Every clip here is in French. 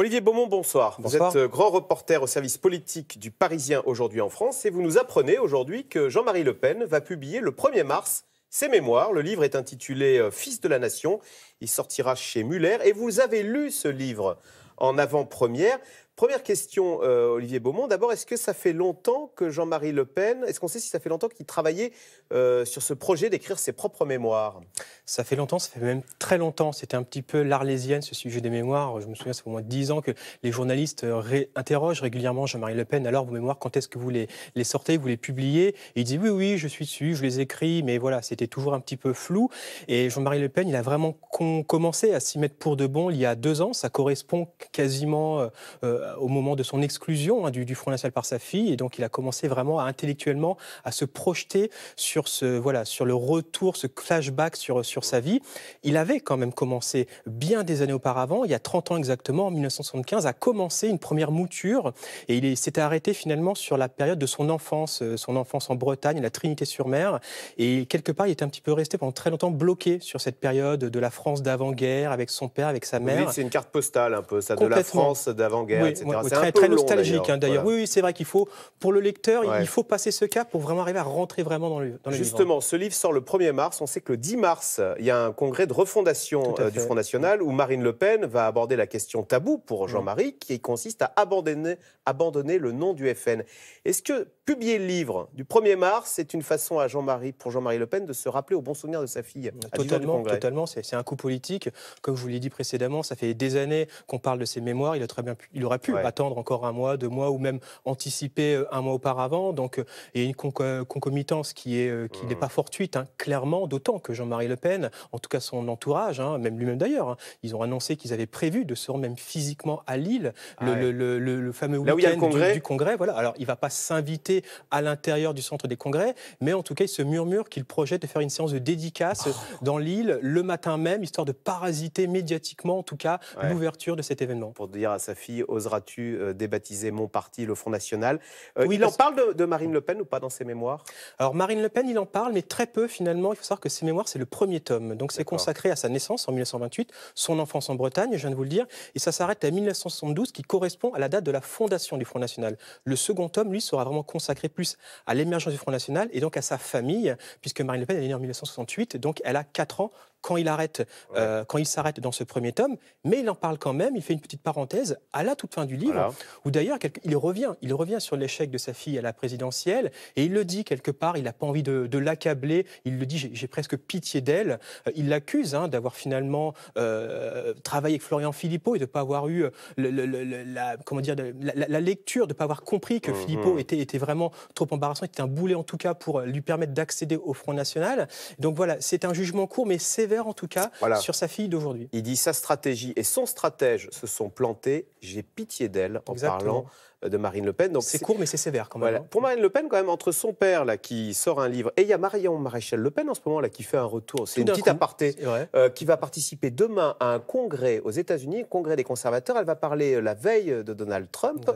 Olivier Beaumont, bonsoir. Bonsoir. Vous êtes grand reporter au service politique du Parisien aujourd'hui en France et vous nous apprenez aujourd'hui que Jean-Marie Le Pen va publier le 1er mars ses mémoires. Le livre est intitulé « Fils de la Nation ». Il sortira chez Muller et vous avez lu ce livre en avant-première. Première question, Olivier Beaumont. D'abord, est-ce que ça fait longtemps que Jean-Marie Le Pen, est-ce qu'on sait si ça fait longtemps qu'il travaillait sur ce projet d'écrire ses propres mémoires? Ça fait longtemps, ça fait même très longtemps. C'était un petit peu l'arlésienne, ce sujet des mémoires. Je me souviens, ça fait au moins 10 ans que les journalistes interrogent régulièrement Jean-Marie Le Pen. Alors, vos mémoires, quand est-ce que vous les sortez, vous les publiez? Et il dit oui, je suis dessus, je les écris. Mais voilà, c'était toujours un petit peu flou. Et Jean-Marie Le Pen, il a vraiment commencé à s'y mettre pour de bon il y a 2 ans. Ça correspond quasiment au moment de son exclusion du Front National par sa fille. Et donc, il a commencé vraiment intellectuellement à se projeter sur sur le retour, ce flashback sur sa vie. Il avait quand même commencé bien des années auparavant, il y a 30 ans exactement, en 1975, à commencer une première mouture. Et il s'était arrêté finalement sur la période de son enfance en Bretagne, à la Trinité-sur-Mer. Et quelque part, il était un petit peu resté pendant très longtemps bloqué sur cette période de la France d'avant-guerre, avec son père, avec sa mère. Oui, c'est une carte postale un peu, ça, de la France d'avant-guerre, oui, etc. Oui, c'est très, un peu très long, nostalgique d'ailleurs. Voilà. Oui, c'est vrai qu'il faut, pour le lecteur, il faut passer ce cap pour vraiment arriver à rentrer vraiment dans le livre. Justement, ce livre sort le 1er mars. On sait que le 10 mars, il y a un congrès de refondation du Front National où Marine Le Pen va aborder la question taboue pour Jean-Marie, qui consiste à abandonner le nom du FN. Est-ce que publier le livre du 1er mars, c'est une façon pour Jean-Marie Le Pen de se rappeler au bon souvenir de sa fille à 10 ans du congrès? Totalement, c'est un coup politique. Comme je vous l'ai dit précédemment, ça fait des années qu'on parle de ses mémoires. Il aurait pu attendre encore 1 mois, 2 mois, ou même anticiper 1 mois auparavant. Donc, il y a une concomitance qui n'est pas fortuite, clairement, d'autant que Jean-Marie Le Pen, en tout cas son entourage, même lui-même d'ailleurs, ils ont annoncé qu'ils avaient prévu de se rendre même physiquement à Lille, le fameux week-end du congrès. Voilà. Alors, il ne va pas s'inviter à l'intérieur du centre des congrès, mais en tout cas, il se murmure qu'il projette de faire une séance de dédicace dans Lille le matin même, histoire de parasiter médiatiquement, en tout cas, l'ouverture de cet événement. Pour dire à sa fille, oseras-tu débaptiser mon parti, le Front National? Il en parle de Marine Le Pen ou pas dans ses mémoires? Alors, Marine Le Pen, il en parle, mais très peu finalement. Il faut savoir que ses mémoires, c'est le 1er tome. Donc, c'est consacré à sa naissance en 1928, son enfance en Bretagne, je viens de vous le dire, et ça s'arrête à 1972, qui correspond à la date de la fondation du Front National. Le second tome, lui, sera vraiment consacré plus à l'émergence du Front National et donc à sa famille, puisque Marine Le Pen, elle est née en 1968, donc elle a 4 ans quand il s'arrête dans ce 1er tome, mais il en parle quand même, il fait une petite parenthèse à la toute fin du livre, où d'ailleurs il revient sur l'échec de sa fille à la présidentielle, et il le dit quelque part, il n'a pas envie de l'accabler, il le dit, j'ai presque pitié d'elle, il l'accuse d'avoir finalement travaillé avec Florian Philippot et de ne pas avoir eu la lecture, de ne pas avoir compris que Philippot était vraiment trop embarrassant, était un boulet en tout cas pour lui permettre d'accéder au Front National. Donc voilà, c'est un jugement court, mais sévère en tout cas sur sa fille d'aujourd'hui. Il dit sa stratégie et son stratège se sont plantés. J'ai pitié d'elle en parlant de Marine Le Pen. C'est court, mais c'est sévère quand même. Pour Marine Le Pen, quand même, entre son père là, qui sort un livre, et il y a Marion Maréchal Le Pen en ce moment là, qui fait un retour, c'est une petite aparté, qui va participer demain à un congrès aux États-Unis, congrès des conservateurs. Elle va parler la veille de Donald Trump.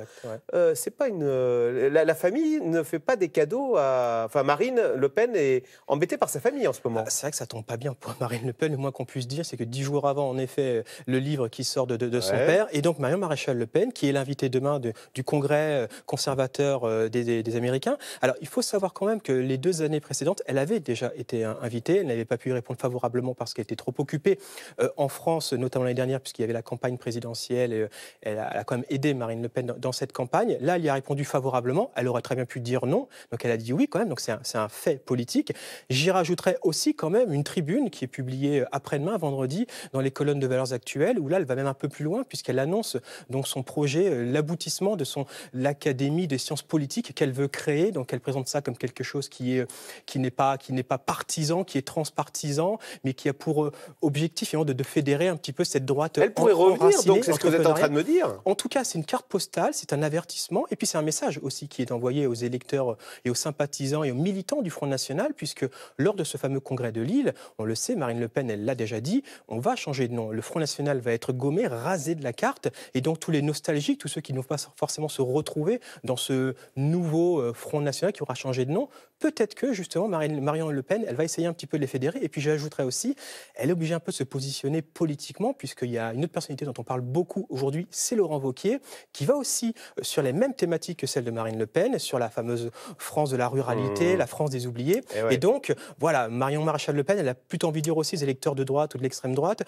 C'est pas la famille ne fait pas des cadeaux à... Enfin, Marine Le Pen est embêtée par sa famille en ce moment. C'est vrai que ça tombe pas bien pour Marine Le Pen. Le moins qu'on puisse dire, c'est que 10 jours avant, en effet, le livre qui sort de son père, et donc Marion Maréchal Le Pen, qui est l'invitée demain du congrès conservateur des Américains. Alors, il faut savoir quand même que les 2 années précédentes, elle avait déjà été invitée. Elle n'avait pas pu y répondre favorablement parce qu'elle était trop occupée en France, notamment l'année dernière, puisqu'il y avait la campagne présidentielle. Et elle a quand même aidé Marine Le Pen dans cette campagne. Là, elle y a répondu favorablement. Elle aurait très bien pu dire non. Donc, elle a dit oui quand même. Donc, c'est un fait politique. J'y rajouterais aussi quand même une tribune qui est publiée après-demain, vendredi, dans les colonnes de Valeurs Actuelles, où là, elle va même un peu plus loin, puisqu'elle annonce donc son projet, l'aboutissement de l'Académie des sciences politiques qu'elle veut créer. Donc, elle présente ça comme quelque chose qui n'est pas partisan, qui est transpartisan, mais qui a pour objectif de fédérer un petit peu cette droite. Elle pourrait revenir, donc c'est ce que vous êtes en train de me dire. En tout cas, c'est une carte postale, c'est un avertissement, et puis c'est un message aussi qui est envoyé aux électeurs et aux sympathisants et aux militants du Front National, puisque lors de ce fameux congrès de Lille, on le sait, Marine Le Pen, elle l'a déjà dit, on va changer de nom. Le Front National va être gommé, rasé de la carte, et donc tous les nostalgiques, tous ceux qui ne vont pas forcément se retrouver dans ce nouveau Front National qui aura changé de nom. Peut-être que, justement, Marion Le Pen, elle va essayer un petit peu de les fédérer. Et puis, j'ajouterais aussi, elle est obligée un peu de se positionner politiquement, puisqu'il y a une autre personnalité dont on parle beaucoup aujourd'hui, c'est Laurent Wauquiez, qui va aussi sur les mêmes thématiques que celle de Marine Le Pen, sur la fameuse France de la ruralité, la France des oubliés. Et donc, voilà, Marion Maréchal Le Pen, elle a plutôt envie de dire aussi aux électeurs de droite ou de l'extrême droite,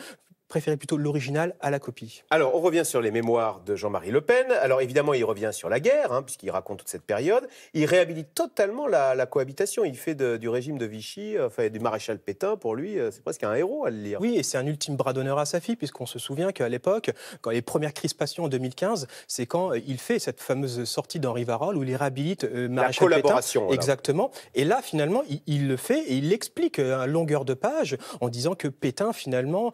préférez plutôt l'original à la copie. Alors, on revient sur les mémoires de Jean-Marie Le Pen. Alors, évidemment, il revient sur la guerre, puisqu'il raconte toute cette période. Il réhabilite totalement la cohabitation. Il fait du régime de Vichy, du maréchal Pétain. Pour lui, c'est presque un héros à le lire. Oui, et c'est un ultime bras d'honneur à sa fille, puisqu'on se souvient qu'à l'époque, quand les premières crispations en 2015, c'est quand il fait cette fameuse sortie d'Henri Varol, où il réhabilite maréchal Pétain. La collaboration. Voilà. Exactement. Et là, finalement, il le fait et il l'explique à longueur de page, en disant que Pétain, finalement...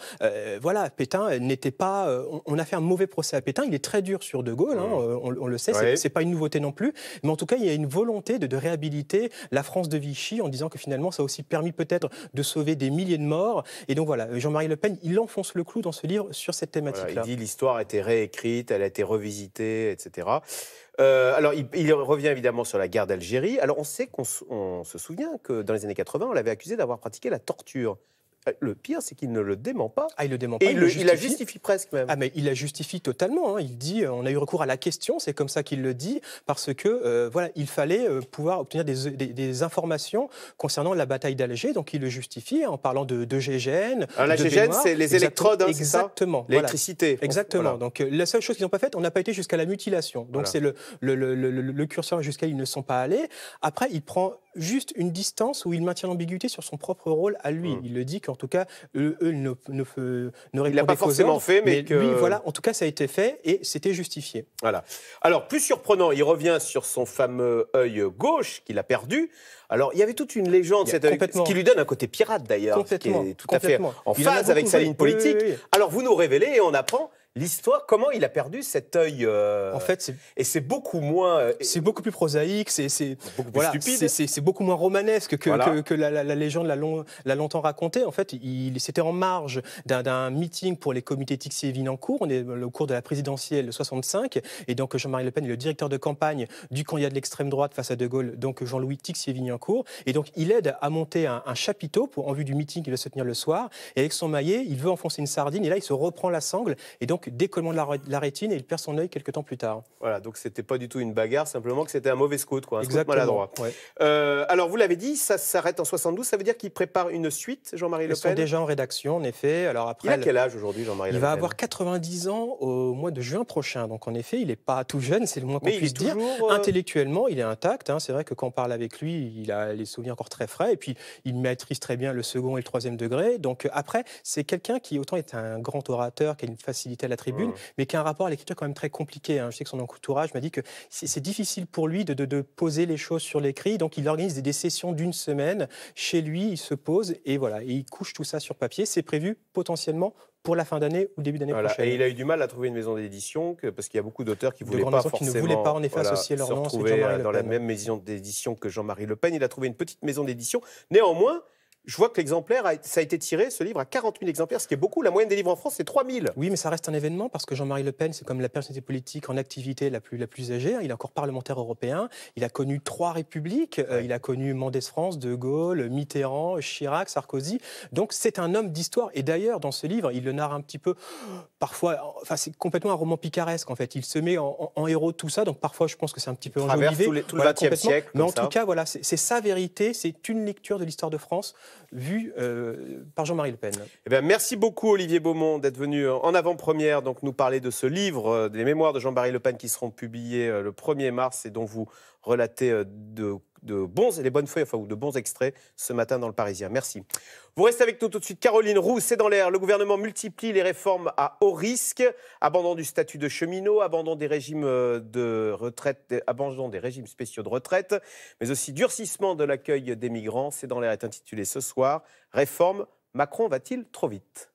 voilà, Pétain n'était pas... on a fait un mauvais procès à Pétain, il est très dur sur De Gaulle, on le sait, c'est pas une nouveauté non plus, mais en tout cas, il y a une volonté de réhabiliter la France de Vichy, en disant que finalement, ça a aussi permis peut-être de sauver des milliers de morts. Et donc voilà, Jean-Marie Le Pen, il enfonce le clou dans ce livre sur cette thématique-là. Voilà, il dit l'histoire a été réécrite, elle a été revisitée, etc. Alors, il revient évidemment sur la guerre d'Algérie. Alors, on sait on se souvient que dans les années 80, on l'avait accusé d'avoir pratiqué la torture. Le pire, c'est qu'il ne le dément pas. Ah, il le dément pas. Et il la justifie presque même. Ah, mais il la justifie totalement. Il dit, on a eu recours à la question, c'est comme ça qu'il le dit, parce que voilà, il fallait pouvoir obtenir des informations concernant la bataille d'Alger. Donc il le justifie en parlant de GGN. Alors, la GGN, c'est les électrodes, exactement. L'électricité. Exactement. Voilà. Donc la seule chose qu'ils n'ont pas faite, on n'a pas été jusqu'à la mutilation. Donc c'est le curseur jusqu'à ils ne sont pas allés. Après, il prend juste une distance où il maintient l'ambiguïté sur son propre rôle à lui. Il le dit qu'en tout cas, eux ne répondaient il l'a pas forcément fait, mais que... lui, voilà, en tout cas, ça a été fait et c'était justifié. Voilà. Alors, plus surprenant, il revient sur son fameux œil gauche qu'il a perdu. Alors, il y avait toute une légende, cet œil, ce qui lui donne un côté pirate d'ailleurs, qui est tout à fait en phase avec sa ligne politique. Oui. Alors, vous nous révélez et on apprend l'histoire, comment il a perdu cet œil. En fait, c'est beaucoup moins... c'est beaucoup plus prosaïque, c'est beaucoup plus stupide. C'est beaucoup moins romanesque que la légende l'a longtemps raconté. En fait, c'était en marge d'un meeting pour les comités Tixier-Vinancourt. On est au cours de la présidentielle 65. Et donc, Jean-Marie Le Pen est le directeur de campagne du candidat de l'extrême droite face à De Gaulle, donc Jean-Louis Tixier-Vinancourt. Et donc, il aide à monter un chapiteau en vue du meeting qui va se tenir le soir. Et avec son maillet, il veut enfoncer une sardine. Et là, il se reprend la sangle. Et donc, décollement de la rétine et il perd son œil quelques temps plus tard. Voilà, donc c'était pas du tout une bagarre, simplement que c'était un mauvais scout, un scout maladroit. Ouais. Alors vous l'avez dit, ça s'arrête en 72, ça veut dire qu'il prépare une suite, Jean-Marie Le Pen? Ils sont déjà en rédaction, en effet. Alors après, il a quel âge aujourd'hui, Jean-Marie Le Pen? Il va avoir 90 ans au mois de juin prochain, donc en effet, il n'est pas tout jeune, c'est le moins qu'on puisse dire. Intellectuellement, il est intact, c'est vrai que quand on parle avec lui, il a les souvenirs encore très frais, et puis il maîtrise très bien le second et le troisième degré. Donc après, c'est quelqu'un qui autant est un grand orateur, qui a une facilité à la tribune, mais qui a un rapport à l'écriture quand même très compliqué. Je sais que son entourage m'a dit que c'est difficile pour lui de poser les choses sur l'écrit, donc il organise des sessions d'une semaine. Chez lui, il se pose et voilà, et il couche tout ça sur papier. C'est prévu potentiellement pour la fin d'année ou début d'année prochaine. Et il a eu du mal à trouver une maison d'édition, parce qu'il y a beaucoup d'auteurs qui voulaient pas forcément, qui ne voulaient pas en effet associer leur nom se retrouver dans la même maison d'édition que Jean-Marie Le Pen. Il a trouvé une petite maison d'édition. Néanmoins, je vois que l'exemplaire, ça a été tiré, ce livre, à 40 000 exemplaires, ce qui est beaucoup. La moyenne des livres en France, c'est 3 000. Oui, mais ça reste un événement parce que Jean-Marie Le Pen, c'est comme la personnalité politique en activité la plus âgée. Il est encore parlementaire européen. Il a connu 3 républiques. Il a connu Mendès France, De Gaulle, Mitterrand, Chirac, Sarkozy. Donc, c'est un homme d'histoire. Et d'ailleurs, dans ce livre, il le narre un petit peu, parfois, c'est complètement un roman picaresque, en fait. Il se met en héros de tout ça. Donc, parfois, je pense que c'est un petit peu enjolivé. Tout le XXe siècle. Mais en tout cas, voilà, c'est sa vérité. C'est une lecture de l'histoire de France vue par Jean-Marie Le Pen. Eh bien, merci beaucoup Olivier Beaumont d'être venu en avant-première nous parler de ce livre, des mémoires de Jean-Marie Le Pen qui seront publiées le 1er mars et dont vous relatez les bonnes feuilles, ou de bons extraits ce matin dans Le Parisien. Merci. Vous restez avec nous tout de suite. Caroline Roux, c'est dans l'air. Le gouvernement multiplie les réformes à haut risque. Abandon du statut de cheminot, abandon des régimes de retraite, abandon des régimes spéciaux de retraite, mais aussi durcissement de l'accueil des migrants. C'est dans l'air est intitulé ce soir. Réforme, Macron va-t-il trop vite ?